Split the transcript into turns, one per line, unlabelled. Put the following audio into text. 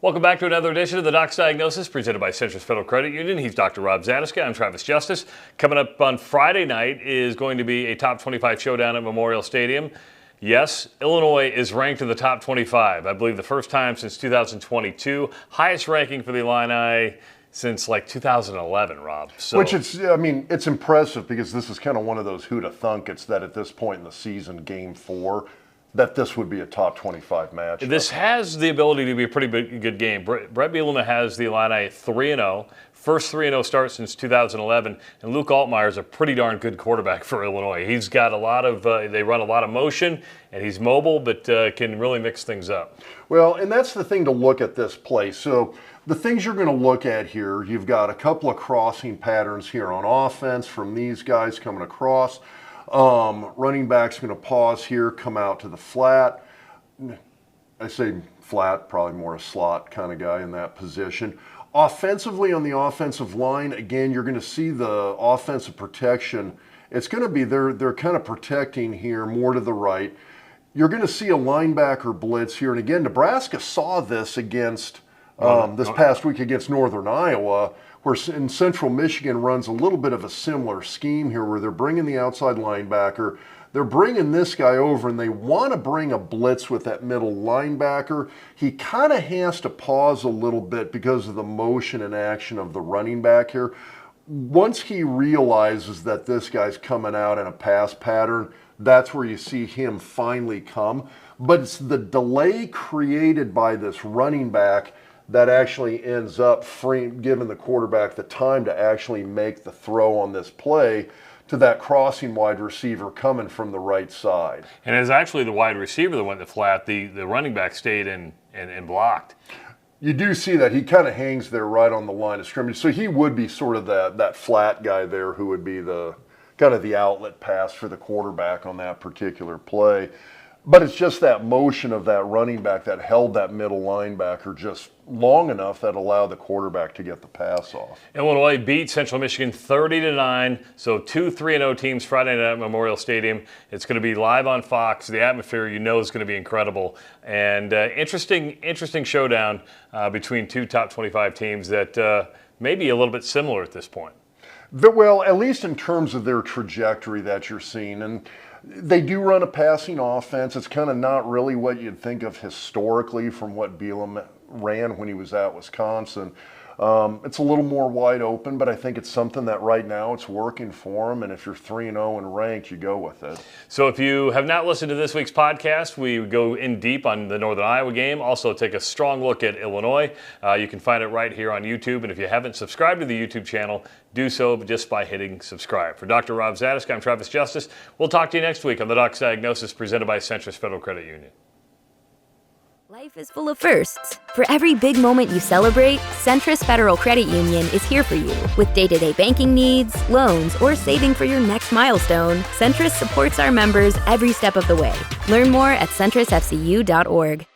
Welcome back to another edition of the Doc's Diagnosis presented by Centris Federal Credit Union. He's Dr. Rob Zadiska. I'm Travis Justice. Coming up on Friday night is going to be a top 25 showdown at Memorial Stadium. Yes, Illinois is ranked in the top 25. I believe the first time since 2022. Highest ranking for the Illini since like 2011, Rob. So,
which it's impressive because this is kind of one of those who'da thunk it's that at this point in the season, game 4, that this would be a top 25 match.
This has the ability to be a pretty good game. Brett Bielema has the Illini 3-0. First 3-0 start since 2011, and Luke Altmaier is a pretty darn good quarterback for Illinois. He's got a lot of, they run a lot of motion, and he's mobile, but can really mix things up.
Well, and that's the thing to look at this play. So the things you're going to look at here, you've got a couple of crossing patterns here on offense from these guys coming across. Running back's going to pause here, come out to the flat. I say flat, probably more a slot kind of guy in that position. Offensively on the offensive line, again, you're going to see the offensive protection. It's going to be, they're kind of protecting here more to the right. You're going to see a linebacker blitz here. And again, Nebraska saw this against this past week against Northern Iowa, where in Central Michigan runs a little bit of a similar scheme here where they're bringing the outside linebacker. They're bringing this guy over, and they want to bring a blitz with that middle linebacker. He kind of has to pause a little bit because of the motion and action of the running back here. Once he realizes that this guy's coming out in a pass pattern, that's where you see him finally come. But it's the delay created by this running back that actually ends up giving the quarterback the time to actually make the throw on this play to that crossing wide receiver coming from the right side.
And it's actually the wide receiver that went to flat. The running back stayed and blocked.
You do see that. He kind of hangs there right on the line of scrimmage. So he would be sort of that flat guy there who would be the kind of the outlet pass for the quarterback on that particular play. But it's just that motion of that running back that held that middle linebacker just long enough that allowed the quarterback to get the pass off.
Illinois beat Central Michigan 30-9. So 2 3-0 teams Friday night at Memorial Stadium. It's going to be live on Fox. The atmosphere, is going to be incredible. And interesting showdown between two top 25 teams that may be a little bit similar at this point.
Well, at least in terms of their trajectory that you're seeing. And they do run a passing offense. It's kind of not really what you'd think of historically from what Bielema ran when he was at Wisconsin. It's a little more wide open, but I think it's something that right now it's working for him. And if you're 3-0 and ranked, you go with it.
So if you have not listened to this week's podcast, we go in deep on the Northern Iowa game. Also take a strong look at Illinois. You can find it right here on YouTube. And if you haven't subscribed to the YouTube channel, do so just by hitting subscribe. For Dr. Rob Zadiska, I'm Travis Justice. We'll talk to you next week on the Doc's Diagnosis presented by Centris Federal Credit Union.
Life is full of firsts. For every big moment you celebrate, Centris Federal Credit Union is here for you. With day-to-day banking needs, loans, or saving for your next milestone, Centris supports our members every step of the way. Learn more at centrisfcu.org.